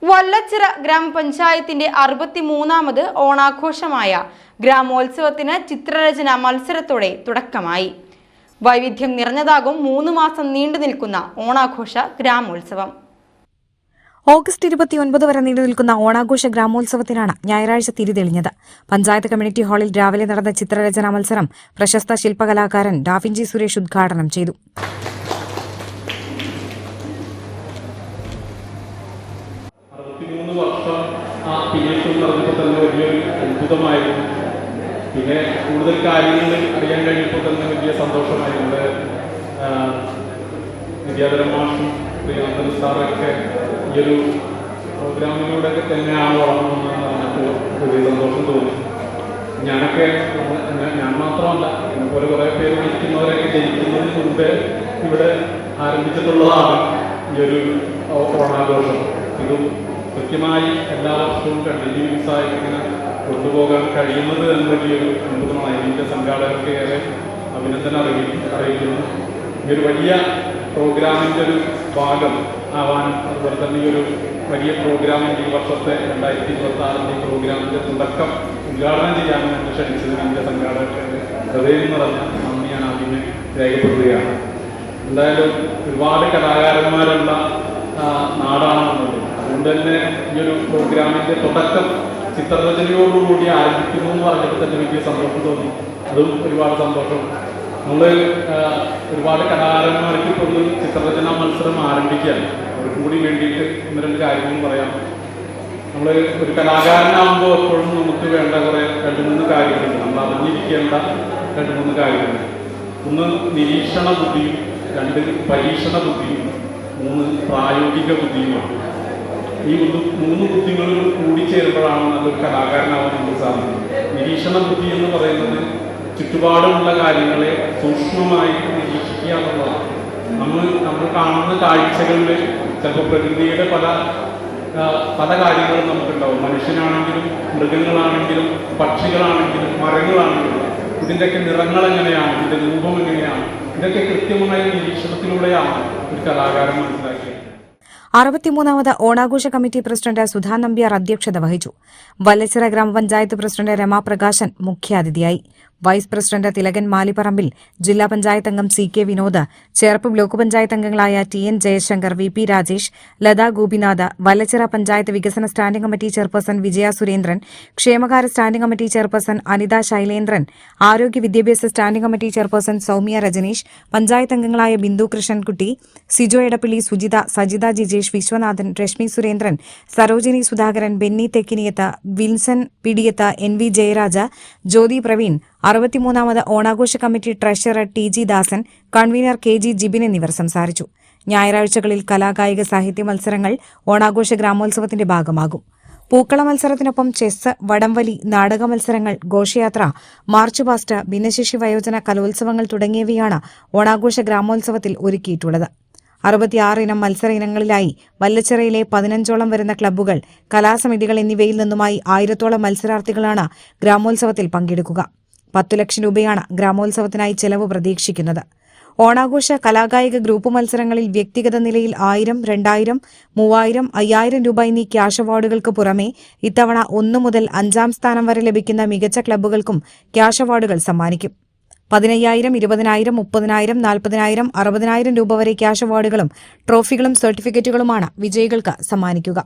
വല്ലച്ചിറ ഗ്രാമപഞ്ചായത്തിന്റെ 63ാമത് ഓണാഘോഷമായ ഗ്രാമോത്സവത്തിന് ചിത്രരചന മത്സരത്തോടെ തുടക്കമായി. വൈവിധ്യം നിറഞ്ഞതാകും 3 മാസം നീണ്ടു നിൽക്കുന്ന ഓണാഘോഷ ഗ്രാമോത്സവം. ഓഗസ്റ്റ് 29 വരെ നീണ്ടുനിൽക്കുന്ന ഓണാഘോഷ ഗ്രാമോത്സവത്തിനാണ് ഞായറാഴ്ച തിരിതെളിഞ്ഞത്. പഞ്ചായത്ത് കമ്മ്യൂണിറ്റി ഹാളിൽ രാവിലെ നടന്ന ചിത്രരചനാ മത്സരം പ്രശസ്ത ശില്പകലാകാരൻ ഡാവിഞ്ചി സുരേഷ് ഉദ്ഘാടനം ചെയ്തു. അത്ഭുതമായിരുന്നു. പിന്നെ കൂടുതൽ കാര്യങ്ങൾ അറിയാൻ കഴിഞ്ഞപ്പോൾ തന്നെ വലിയ സന്തോഷമായിരുന്നു. വിദ്യാധരൻ മാഷും ശ്രീകാന്തൻ സാറൊക്കെ ഈ ഒരു പ്രോഗ്രാമിലൂടെയൊക്കെ തന്നെയാണ് വളർന്നതെന്ന് പറഞ്ഞപ്പോൾ വലിയ സന്തോഷം തോന്നി. ഞാൻ മാത്രമല്ല, എന്നെപ്പോലെ കുറേ പേര് വിളിക്കുന്നവരൊക്കെ ജനിക്കുന്നതിന് മുമ്പേ ഇവിടെ ആരംഭിച്ചിട്ടുള്ളതാണ് ഈ ഒരു ഓണാഘോഷം. ഇതും കൃത്യമായി എല്ലാ വർഷവും കണ്ടിന്യൂസ് ആയിട്ട് ഇങ്ങനെ കൊണ്ടുപോകാൻ കഴിയുന്നത് എന്ന് വലിയൊരു അത്ഭുതമാണ്. ഇതിൻ്റെ സംഘാടകർക്ക് ഏറെ അഭിനന്ദനം അറിയിക്കുന്നു. ഈ ഒരു വലിയ പ്രോഗ്രാമിൻ്റെ ഒരു ഭാഗം ആവാനും അതുപോലെ തന്നെ ഈ ഒരു വലിയ പ്രോഗ്രാമിൻ്റെ ഈ വർഷത്തെ 2026 പ്രോഗ്രാമിൻ്റെ തുടക്കം ഉദ്ഘാടനം ചെയ്യാനും എന്നെ ക്ഷണിച്ചതിന് എൻ്റെ സംഘാടകർക്ക് ഹൃദയം നിറഞ്ഞ നന്ദി ഞാൻ ആദ്യമേ രേഖപ്പെടുത്തുകയാണ്. എന്തായാലും ഒരുപാട് കലാകാരന്മാരുള്ള നാടാണെന്നുള്ളത്, അതുകൊണ്ട് തന്നെ ഈ ഒരു പ്രോഗ്രാമിൻ്റെ തുടക്കം ചിത്രരചനയോടുകൂടി ആരംഭിക്കുന്നു എന്ന് പറഞ്ഞപ്പോൾ തന്നെ വലിയ സന്തോഷം തോന്നി. അതും ഒരുപാട് സന്തോഷം. നമ്മൾ ഒരുപാട് കലാകാരന്മാർക്ക് ഇപ്പോൾ ഒരു ചിത്രരചനാ മത്സരം ആരംഭിക്കുകയാണ്. അവർക്ക് കൂടി വേണ്ടിയിട്ട് 1-2 കാര്യങ്ങൾ പറയാം. നമ്മൾ ഒരു കലാകാരനാകുമ്പോൾ എപ്പോഴും നമുക്ക് വേണ്ട കുറേ 2-3 കാര്യങ്ങളുണ്ട്. നമ്മൾ അറിഞ്ഞിരിക്കേണ്ട 2-3 കാര്യങ്ങളുണ്ട്. 1 നിരീക്ഷണ ബുദ്ധിയും, 2 പരീക്ഷണ ബുദ്ധിയും, 3 പ്രായോഗിക ബുദ്ധിയുമാണ്. ഈ 3 ബുദ്ധികളും കൂടിച്ചേരുമ്പോഴാണ് നല്ലൊരു കലാകാരനാവാൻ നമുക്ക് സാധിക്കുന്നത്. നിരീക്ഷണ ബുദ്ധി എന്ന് പറയുന്നത് ചുറ്റുപാടുമുള്ള കാര്യങ്ങളെ സൂക്ഷ്മമായി നിരീക്ഷിക്കുക എന്നുള്ളതാണ്. നമ്മൾ കാണുന്ന കാഴ്ചകളിൽ ചിലപ്പോൾ പ്രകൃതിയുടെ പല കാര്യങ്ങളും നമുക്കുണ്ടാവും. മനുഷ്യനാണെങ്കിലും മൃഗങ്ങളാണെങ്കിലും പക്ഷികളാണെങ്കിലും മരങ്ങളാണെങ്കിലും ഇതിൻ്റെയൊക്കെ നിറങ്ങൾ എങ്ങനെയാണ്, ഇതിൻ്റെ രൂപം എങ്ങനെയാണ്, ഇതൊക്കെ കൃത്യമായ നിരീക്ഷണത്തിലൂടെയാണ് ഒരു കലാകാരൻ മനസ്സിലാക്കിയത്. 63ാമത് ഓണാഘോഷ കമ്മിറ്റി പ്രസിഡന്റ് സുധാ നമ്പ്യാർ അധ്യക്ഷത വഹിച്ചു. വല്ലച്ചിറ ഗ്രാമപഞ്ചായത്ത് പ്രസിഡന്റ് രമാപ്രകാശൻ മുഖ്യാതിഥിയായി. വൈസ് പ്രസിഡന്റ് തിലകൻ മാലിപ്പറമ്പിൽ, ജില്ലാ പഞ്ചായത്ത് അംഗം CK വിനോദ്, ചേർപ്പ് ബ്ലോക്ക് പഞ്ചായത്ത് അംഗങ്ങളായ TN ജയശങ്കർ, VP രാജേഷ്, ലതാ ഗോപിനാഥ്, വല്ലച്ചിറ പഞ്ചായത്ത് വികസന standing committee chairperson Vijaya Surendran, ക്ഷേമകാര്യ standing committee chairperson Anitha Shailendran, ആരോഗ്യ വിദ്യാഭ്യാസ standing committee chairperson Soumya Rajaneesh, panchayat അംഗങ്ങളായ ബിന്ദു കൃഷ്ണൻകുട്ടി, സിജോ എടപ്പള്ളി, സുജിത, സജിത ജിജേഷ്, വിശ്വനാഥൻ, രശ്മി സുരേന്ദ്രൻ, സരോജിനി സുധാകരൻ, ബെന്നി തെക്കിനിയത്ത്, വിൻസൻ പിടിയത്ത്, NV ജയരാജ, ജ്യോതി പ്രവീൺ, 63ാമത് ഓണാഘോഷ കമ്മിറ്റി ട്രഷറർ TG ദാസൻ, കൺവീനർ KG ജിബിൻ എന്നിവർ സംസാരിച്ചു. ഞായറാഴ്ചകളിൽ കലാകായിക സാഹിത്യ മത്സരങ്ങൾ ഓണാഘോഷ ഗ്രാമോത്സവത്തിന്റെ ഭാഗമാകും. പൂക്കള മത്സരത്തിനൊപ്പം ചെസ്, വടംവലി, നാടക മത്സരങ്ങൾ, ഘോഷയാത്ര, മാർച്ച് പാസ്റ്റ്, ഭിന്നശേഷി വയോജന കലോത്സവങ്ങൾ തുടങ്ങിയവയാണ് ഓണാഘോഷ ഗ്രാമോത്സവത്തിൽ ഒരുക്കിയിട്ടുള്ളത്. 66 ഇനം മത്സര ഇനങ്ങളിലായി വല്ലച്ചിറയിലെ 15ഓളം വരുന്ന ക്ലബ്ബുകൾ, കലാസമിതികൾ എന്നിവയിൽ നിന്നുമായി 1000ഓളം മത്സരാർത്ഥികളാണ് ഗ്രാമോത്സവത്തിൽ പങ്കെടുക്കുക. 10 ലക്ഷം രൂപയാണ് ഗ്രാമോത്സവത്തിനായി ചെലവ് പ്രതീക്ഷിക്കുന്നത്. ഓണാഘോഷ കലാകായിക ഗ്രൂപ്പ് മത്സരങ്ങളിൽ വ്യക്തിഗത നിലയിൽ 1000, 2000, 3000, 5000 രൂപ എന്നീ ക്യാഷ് അവാർഡുകൾക്ക് പുറമെ ഇത്തവണ 1 മുതൽ 5ാം സ്ഥാനം വരെ ലഭിക്കുന്ന മികച്ച ക്ലബ്ബുകൾക്കും ക്യാഷ് അവാർഡുകൾ സമ്മാനിക്കും. 15000, 20000, 30000, 40000, 60000 രൂപ വരെ ക്യാഷ് അവാർഡുകളും ട്രോഫികളും സർട്ടിഫിക്കറ്റുകളുമാണ് വിജയികൾക്ക് സമ്മാനിക്കുക.